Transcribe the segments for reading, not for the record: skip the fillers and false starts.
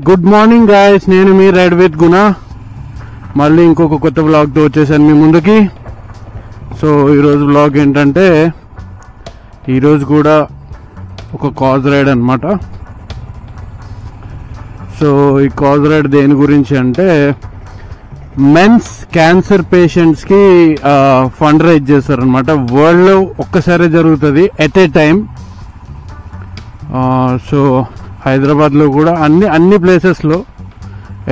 Good morning guys, నేను మీ ride with గుణ. మళ్ళీ ఇంకొక కొత్త బ్లాగ్తో వచ్చేసాను మీ ముందుకి. సో ఈరోజు బ్లాగ్ ఏంటంటే, ఈరోజు కూడా ఒక కాజ్ రైడ్ అనమాట. సో ఈ కాజ్ రైడ్ దేని గురించి అంటే, మెన్స్ క్యాన్సర్ పేషెంట్స్కి ఫండ్ రైజ్ చేస్తారనమాట. వరల్డ్లో ఒక్కసారి జరుగుతుంది ఎట్ ఏ టైం. సో హైదరాబాద్లో కూడా అన్ని ప్లేసెస్లో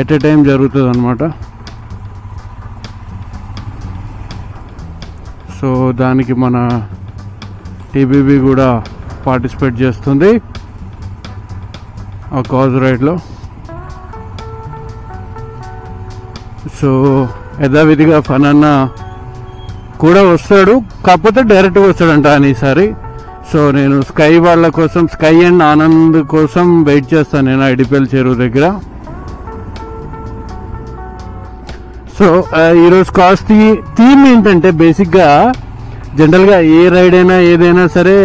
ఎట్ ఏ టైం జరుగుతుంది అనమాట. సో దానికి మన టీబీబీ కూడా పార్టిసిపేట్ చేస్తుంది ఆ కాజ్ రైడ్లో. సో యథావిధిగా ఫనన్న కూడా వస్తాడు, కాకపోతే డైరెక్ట్గా వస్తాడంట అని ఈసారి. సో నేను స్కై వాళ్ళ కోసం, స్కై అండ్ ఆనంద్ కోసం వెయిట్ చేస్తాను నేను ఐడిపిఎల్ చెరువు దగ్గర. సో ఈరోజు కాజ్ థీమ్ ఏంటంటే, బేసిక్గా జనరల్గా ఏ రైడ్ అయినా ఏదైనా సరే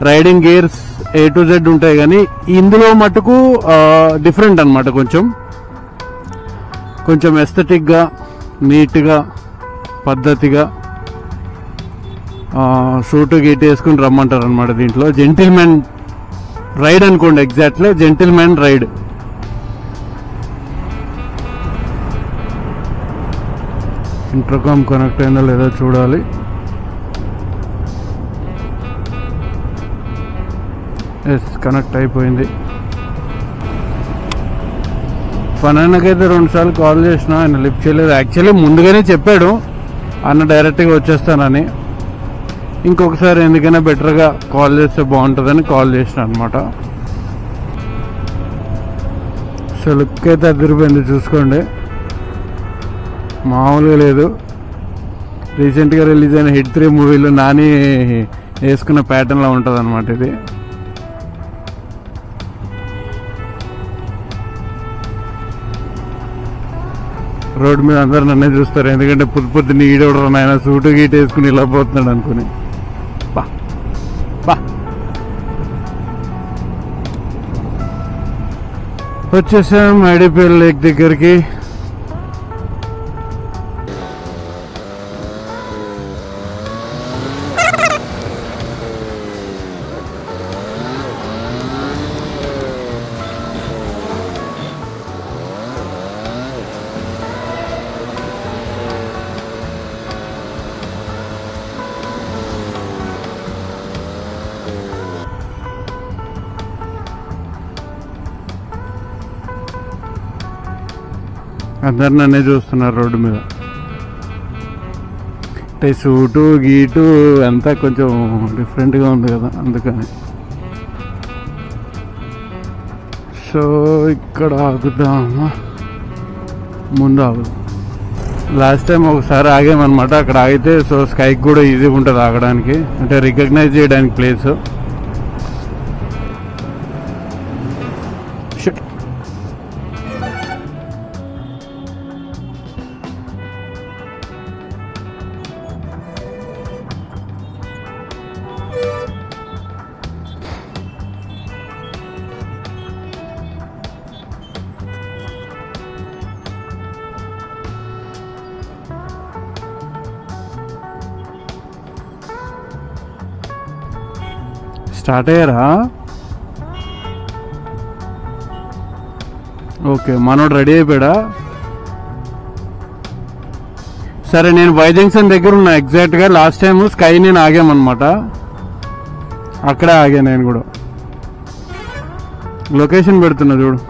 riding gears A to Z ఉంటాయి, కానీ ఇందులో మటుకు డిఫరెంట్ అనమాట. కొంచెం ఎస్థెటిక్గా, నీట్గా, పద్ధతిగా సూటు గీట్ వేసుకుని రమ్మంటారు అనమాట. దీంట్లో జెంటిల్మెన్ రైడ్ అనుకోండి, exactly gentlemen ride. Intercom connect అయిందో లేదో చూడాలి. ఎస్, కనెక్ట్ అయిపోయింది. ఫనాన్నకైతే 2 సార్లు కాల్ చేసినా, ఆయన లిఫ్ట్ చేయలేదు. యాక్చువల్లీ ముందుగానే చెప్పాడు అన్న డైరెక్ట్గా వచ్చేస్తానని. ఇంకొకసారి ఎందుకైనా బెటర్గా కాల్ చేస్తే బాగుంటుందని కాల్ చేసిన అనమాట. సో లుక్ అయితే అదిరిపోయింది, చూసుకోండి, మామూలుగా లేదు. రీసెంట్గా రిలీజ్ అయిన హిట్ 3 మూవీలో నాని వేసుకున్న ప్యాటర్న్లో ఉంటుంది అనమాట ఇది. రోడ్డు మీద అందరు నన్నే చూస్తారు, ఎందుకంటే పొద్దున్న ఈడవడరు నాయన సూటు గీట వేసుకుని ఇలా పోతున్నాడు అనుకుని. వచ్చేసాం ఐడిపిఎల్ లేక్ దగ్గరికి. అందరు నన్నే చూస్తున్నారు రోడ్డు మీద. అంటే సూటు గీటు అంతా కొంచెం డిఫరెంట్గా ఉంది కదా, అందుకని. సో ఇక్కడ ఆగుదామా? ముందు ఆగుదాం. లాస్ట్ టైం ఒకసారి ఆగామన్నమాట, అక్కడ ఆగితే. సో స్కైకి కూడా ఈజీగా ఉంటుంది ఆగడానికి, అంటే రికగ్నైజ్ చేయడానికి ప్లేస్. స్టార్ట్ అయ్యారా? ఓకే, మనోడు రెడీ అయిపోయాడా? సరే, నేను వై జంక్షన్ దగ్గర ఉన్నా ఎగ్జాక్ట్గా. లాస్ట్ టైం స్కై నేను ఆగామన్నమాట, అక్కడే ఆగా నేను కూడా. లొకేషన్ పెడుతున్నా చూడు.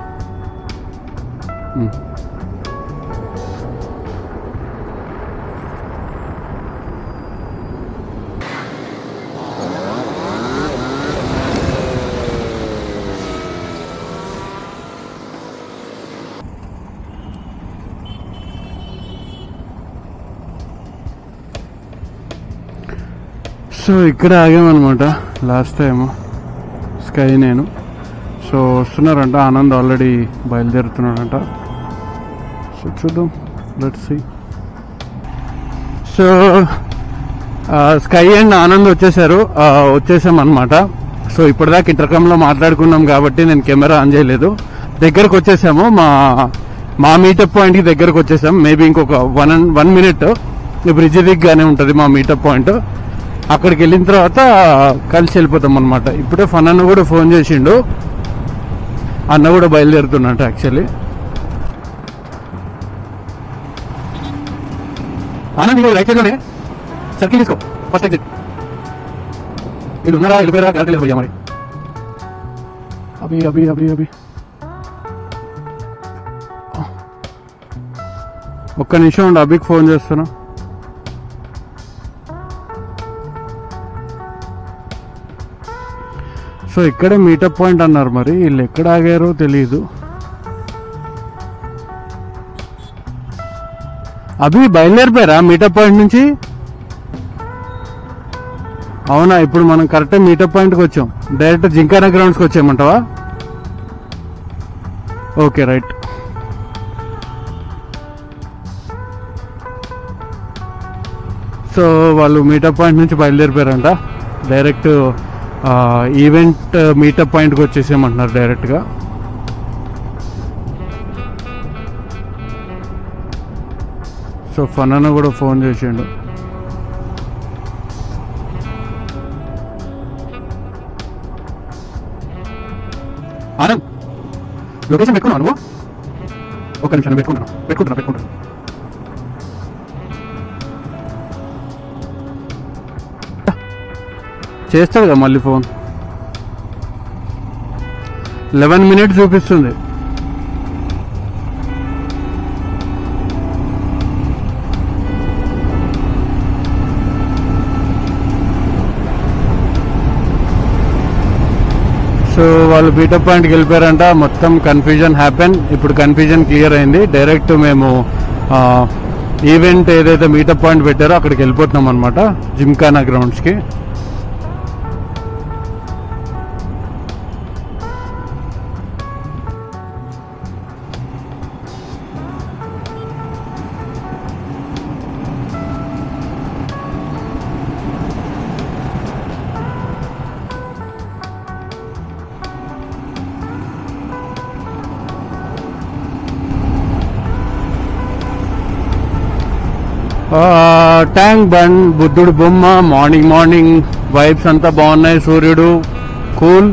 సో ఇక్కడ ఆగామన్నమాట లాస్ట్ టైం స్కై నేను. సో వస్తున్నారంట, ఆనంద్ ఆల్రెడీ బయలుదేరుతున్నాడంట. సో చూద్దాం, let's see. So Sky and Anand వచ్చేసాం అనమాట. సో ఇప్పటిదాకా ఇంటర్కామ్లో మాట్లాడుకున్నాం కాబట్టి నేను కెమెరా ఆన్ చేయలేదు. దగ్గరకు వచ్చేసాము. మా మీటప్ పాయింట్కి దగ్గరకు వచ్చేసాము. మేబీ ఇంకొక 1 minute బ్రిడ్జ్ దిగ్గానే ఉంటుంది మా మీటప్ పాయింట్. అక్కడికి వెళ్ళిన తర్వాత కలిసి వెళ్ళిపోతాం అనమాట. ఇప్పుడే ఫన్ అన్న కూడా ఫోన్ చేసిండు, అన్న కూడా బయలుదేరుతున్నట్టు యాక్చువల్లీ. ఆనంద్ రైట్ సైడ్లోనే సర్కిల్ తీసుకో, ఫస్ట్ ఎగ్జిట్. వీళ్ళు ఉన్నారా, వెళ్ళిపోయారా, కరెక్ట్ వెళ్ళిపోయా మరి. అభి అభి అభి అభి ఒక్క నిమిషం ఉండి అభికి ఫోన్ చేస్తున్నా. సో ఇక్కడే మీటప్ పాయింట్ అన్నారు, మరి వీళ్ళు ఎక్కడ ఆగారో తెలియదు. అభి బయలుదేరిపోయారా మీటప్ పాయింట్ నుంచి? అవునా, ఇప్పుడు మనం కరెక్ట్ మీటప్ పాయింట్కి వచ్చాం. డైరెక్ట్ జింకానా గ్రౌండ్స్కి వచ్చామంటావా? Okay right. సో వాళ్ళు మీటప్ పాయింట్ నుంచి బయలుదేరిపోయారంట. డైరెక్ట్ ఈవెంట్ మీటప్ పాయింట్కి వచ్చేసేయమంటున్నారు డైరెక్ట్గా. సో ఫన్ అన్న కూడా ఫోన్ చేసిండు. ఆనంద్ లొకేషన్ పెట్టుకున్నావు నువ్వు? ఒక్క నిమిషం పెట్టుకుంటున్నా. చేస్తాడు కదా మళ్ళీ ఫోన్. 11 minutes చూపిస్తుంది. సో వాళ్ళు మీటప్ పాయింట్కి వెళ్ళిపోయారంట. మొత్తం కన్ఫ్యూజన్ హ్యాపెన్. ఇప్పుడు కన్ఫ్యూజన్ క్లియర్ అయింది. డైరెక్ట్ మేము ఈవెంట్ ఏదైతే మీటప్ పాయింట్ పెట్టారో అక్కడికి వెళ్ళిపోతున్నాం అనమాట, జిమ్ఖానా గ్రౌండ్స్కి. ట్యాంక్ బండ్, బుద్ధుడు బొమ్మ, మార్నింగ్ వైబ్స్ అంతా బాగున్నాయి. సూర్యుడు కూల్.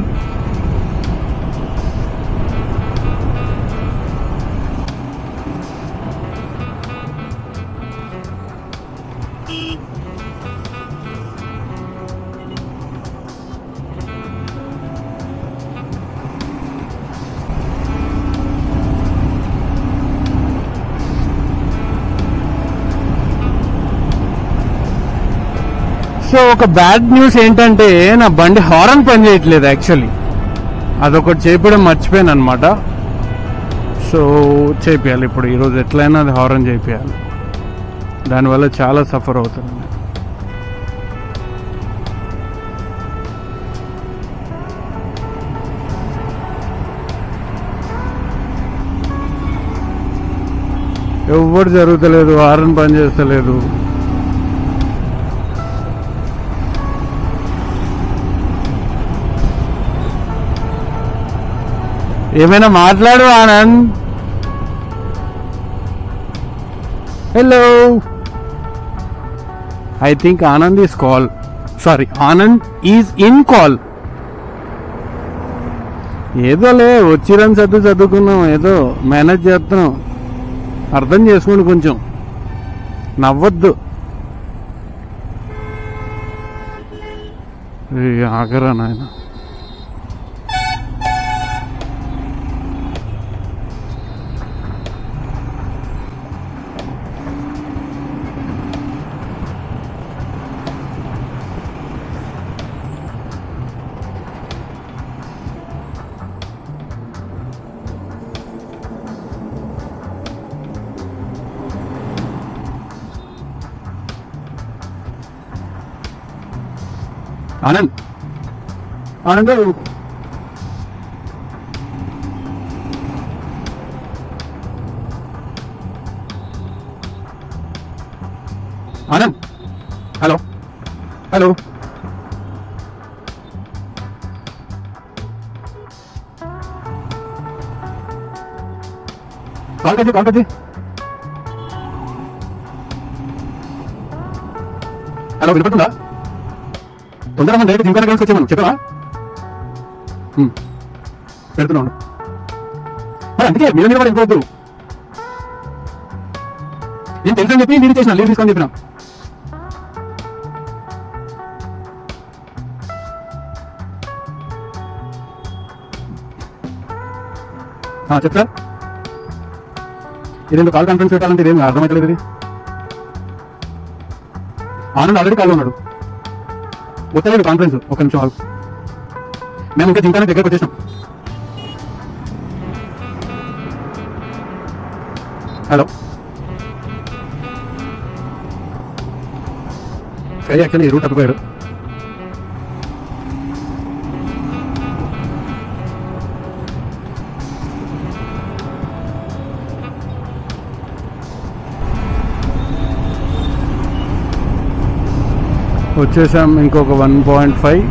సో ఒక బ్యాడ్ న్యూస్ ఏంటంటే నా బండి హారన్ పని చేయట్లేదు యాక్చువల్లీ. అదొకటి చేపడం మర్చిపోయాను అనమాట. సో చేపియాలి ఇప్పుడు ఈరోజు, ఎట్లయినా అది హారన్ చేపియాలి. దానివల్ల చాలా సఫర్ అవుతుంది. ఎవ్వరు జరుగుతలేదు, హారన్ పని చేస్తలేదు. ఏమైనా మాట్లాడు Anand. Hello, I think Anand is call. Sorry, Anand is in call. ఏదోలే, వచ్చిరని చదువుకున్నాం, ఏదో మేనేజ్ చేస్తున్నాం. అర్థం చేసుకోండి, కొంచెం నవ్వద్దు. ఆగరా నాయన. Anand, Anand Anand, hello hello. Call కట్టి. హలో, వినపడుతుందా? తొందరగా డైరెక్ట్ జింకానా గ్రౌండ్స్కి వచ్చామను చెప్పవా? పెడుతున్నాను. అందుకే మీద కూడా ఇంకోవద్దు. నేను తెలుసు అని చెప్పి లీడ్ చేసిన, లీడ్ తీసుకొని చెప్పిన. చెప్తా. ఇదేంటో కాల్ కాన్ఫరెన్స్ పెట్టాలంటే ఇదేమి అర్థమవుతలేదు. ఇది ఆనంద్ ఆల్రెడీ కాల్లో ఉన్నాడు, వస్తలేదు కాన్ఫరెన్స్. ఒక నిమిషం ఆగు. మేము ఇంకా జింకానా దగ్గరకు వచ్చేసాం. హలో, స్కై యాక్చువల్లీ రూట్ తప్పిపోయాడు. వచ్చేసాం. ఇంకొక 1.5.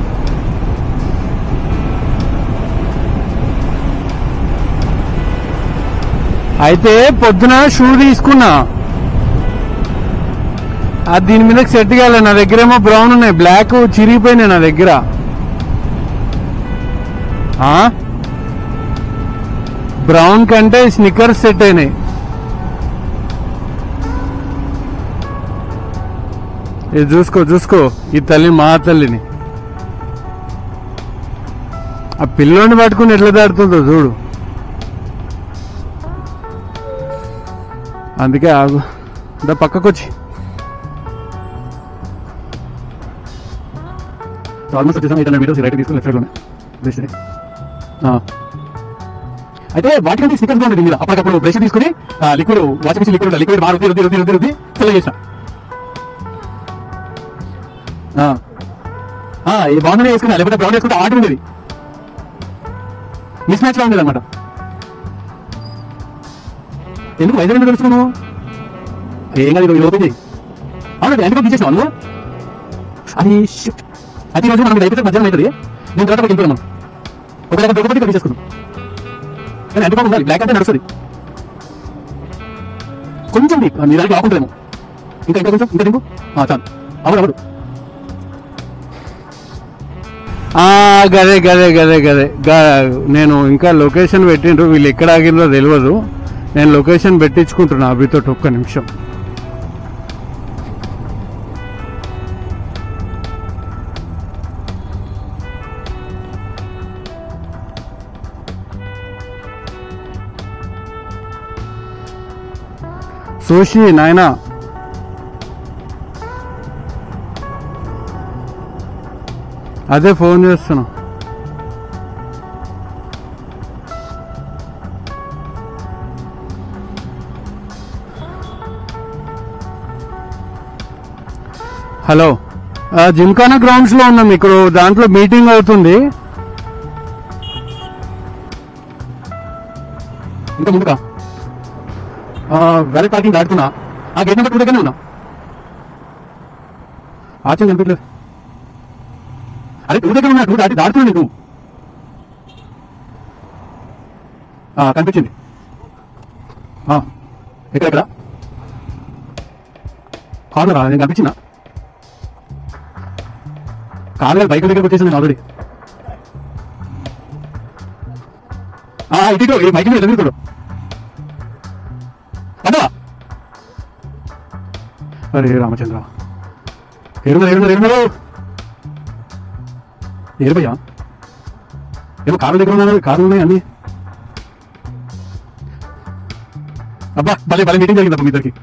అయితే పొద్దున షూ తీసుకున్నా, అది దీని మీద సెట్ కాలే. నా దగ్గర ఏమో బ్రౌన్ ఉన్నాయి, బ్లాక్ చిరిగిపోయినాయి నా దగ్గర. బ్రౌన్ కంటే స్నిక్కర్స్ సెట్ అయినాయి. ఇది చూసుకో ఈ తల్లి, మా తల్లిని. ఆ పిల్లోని పట్టుకుని ఎట్లా దాడుతుందో చూడు. అందుకే ఆగు, దా పక్కకొచ్చి. ఆల్మోస్ట్ వచ్చేసాం. 800 మీటర్స్ రైట్ తీసుకుని లెఫ్ట్ సైడ్ లోనే. అయితే వాటికంటే స్టిక్కర్స్ బాగుంది మీద. అప్పటికప్పుడు బ్రష్ తీసుకుని లిక్విడ్, వాషింగ్ మిషన్ లిక్విడ్ బాగా రుద్ది తెల్ల చేసిన. ఈ బాగుందని వేసుకున్నా, లేకపోతే బ్రౌన్ వేసుకుంటే ఆట ఉండేది, మిస్ మ్యాచ్ లా ఉండేది అనమాట. ఎందుకు వైజాగ్ ఎందుకు తెలుసుకున్నావు? ఏం కాదు, ఇది ఓపెన్ చేయి. అవునండి, ఎందుకు తీసేసావు అందులో? అది అది రోజు మనం అయిపోతే మధ్యాహ్నం అవుతుంది. నేను తర్వాత వెళ్ళిపోయాను. ఒక దగ్గర దొరకబట్టి తీసేసుకున్నాం. కానీ అంటే ఉండాలి, బ్లాక్ అంటే నడుస్తుంది. కొంచెం నీ దానికి ఆకుంటుందేమో. ఇంకా కొంచెం ఇంకా దింపు. చాలు. అవును. గదే నేను ఇంకా లొకేషన్ పెట్టిండ్రు. వీళ్ళు ఎక్కడ ఆగిందో తెలియదు. నేను లొకేషన్ పెట్టించుకుంటున్నా అభితో. ఒక్క నిమిషం. సోషి నాయనా, అదే ఫోన్ చేస్తున్నా. హలో, జిమ్ఖానా గ్రౌండ్స్ లో ఉన్నాం. ఇక్కడ దాంట్లో మీటింగ్ అవుతుంది. ఇంకా ముందుకా వ్యాలెట్ పార్కింగ్ దాటుతున్నా. ఆ గేట్ నెంబర్ 2 దగ్గరనే ఉన్నా. ఆచరణ కనిపించలేదు. అరే 2 దగ్గర ఉన్నా, 2 దాటుతున్నా. నువ్వు కనిపించింది. ఎక్కడ కారు రా, నేను కనిపించిన కారు బైక్ దగ్గరకు వచ్చేసి నేను ఆల్రెడీ. ఇటు ఈ బైక్ మీద ఎదుగుతాడు. అదా అరే రామచంద్ర, ఏడున్నారు ఏరు భయ్యా. ఏమో కారు దగ్గర ఉన్నారు, కార్లు ఉన్నాయి అన్ని. అబ్బా భలే మీటింగ్ జరిగింది అప్పుడు మీ ఇద్దరికి.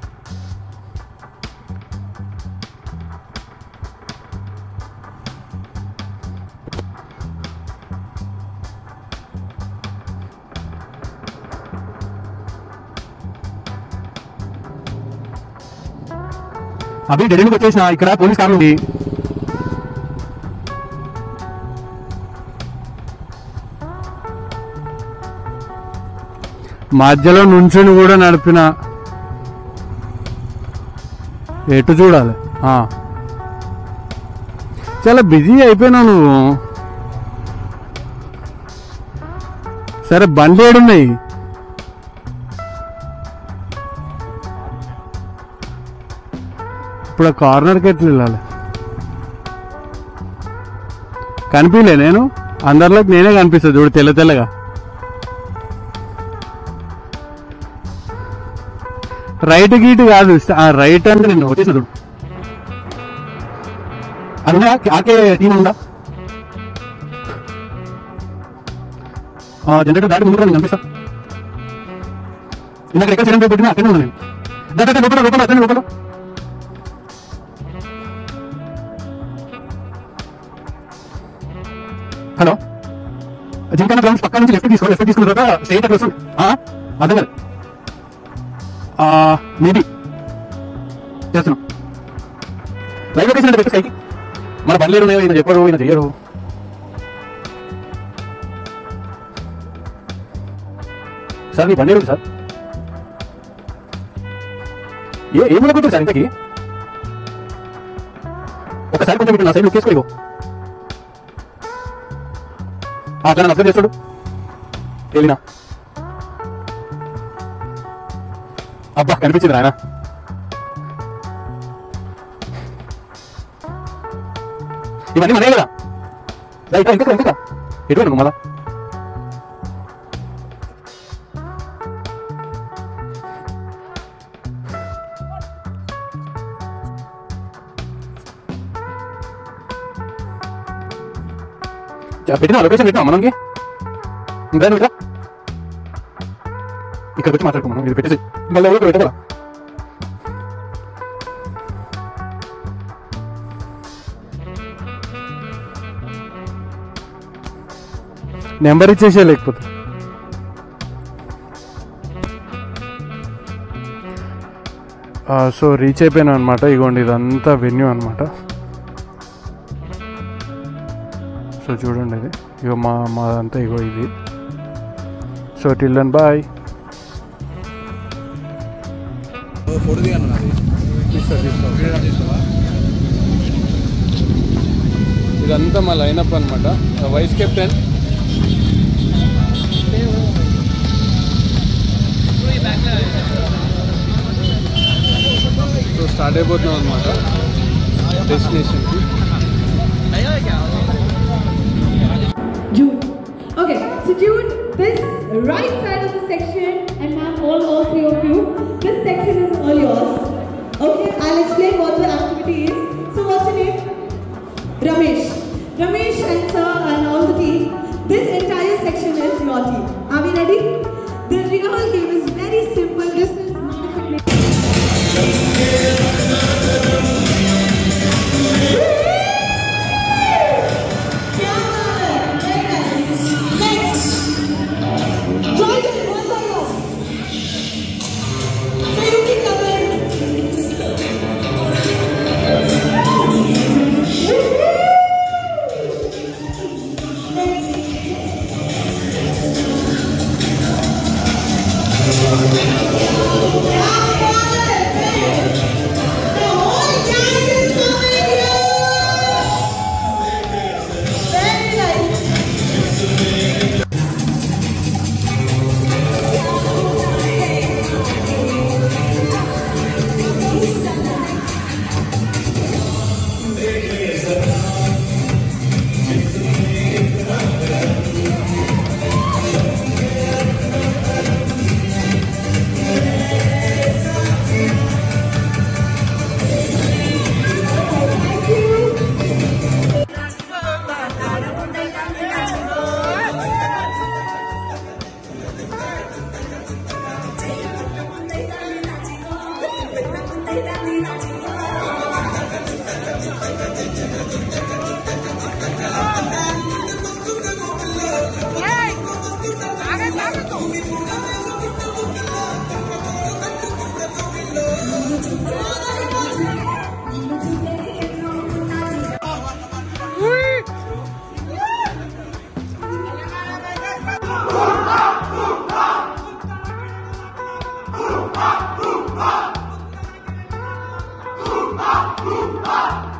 అవి డెలివరీకి వచ్చేసిన. ఇక్కడ పోలీస్ కార్లు ఉంది. మధ్యలో నుంచుని కూడా నడిపిన. ఎటు చూడాలి? చాలా బిజీ అయిపోయినావు నువ్వు. సరే బండి ఏడున్నాయి? ఇప్పుడు ఆ కార్నర్కి ఎట్లా వెళ్ళాలి? కనిపించలే నేను, అందరిలోకి నేనే కనిపిస్తుంది చూడు తెల్ల తెల్లగా. రైట్ గీటు కాదు, రైట్ అంటే నేను వచ్చేసిన చూడు. అన్నా ఆకే టీం ఉందా? జనరేటర్ దాటి ముందు నేను కనిపిస్తా. ఇందాక ఎక్కడ సిలిండర్ పెట్టినా అక్కడే ఉన్నా నేను. దాంట్లో లోపల లోపల అతని లోపల. హలో, జింకన్న గ్రౌండ్స్ పక్క నుంచి లెఫ్ట్ తీసుకున్న తర్వాత స్ట్రైట్ అక్కడ వస్తుంది. అదే కదా మేబీ చేస్తున్నాం. లైవ్ లొకేషన్ అంటే పెట్టు స్కైకి. మన పనిలేరు ఉన్నాయో, ఈయన చెప్పరు, ఈయన చెయ్యరు. సార్ మీ బండి సార్ ఏం అనుకుంటారు సార్ ఇంతకీ? ఒకసారి కొంచెం నా సైడ్ లుక్ చేసుకో. అట్లా నన్ను అర్థం చేస్తాడు వెళ్ళినా. అబ్బా కనిపించింది ఆయన. ఇవన్నీ మనే కదా. ఇంకా ఇంకా ఇంకా ఎటువంటి మళ్ళా పెట్టినా లొకేషన్ పెట్టినా మనకి ఇంకా ఇట్లా ఇక్కడికి వచ్చి మాట్లాడుకున్నాం. ఇది పెట్టేసి మళ్ళీ ఎవరో పెట్టగల. నెంబర్ ఇచ్చేసే లేకపోతే సో రీచ్ అయిపోయాను అనమాట. ఇగోండి ఇదంతా వెన్యూ అనమాట. సో చూడండి ఇది ఇగో మాదంతా ఇగో ఇది. So till then bye. ఇదంతా మా లైనప్ అనమాట. వైస్ కెప్టెన్ సో స్టార్ట్ అయిపోతున్నాం అనమాట డెస్టినేషన్కి. June. Okay, so June, this right side of the section, and ma'am, all three of you, this section is all yours. Okay, I'll explain what the activity is. So what's your name? Ramesh. Ramesh and sir and all the team, this entire section is your team. Are we ready? The real game is very simple. This is not a picnic. Boom!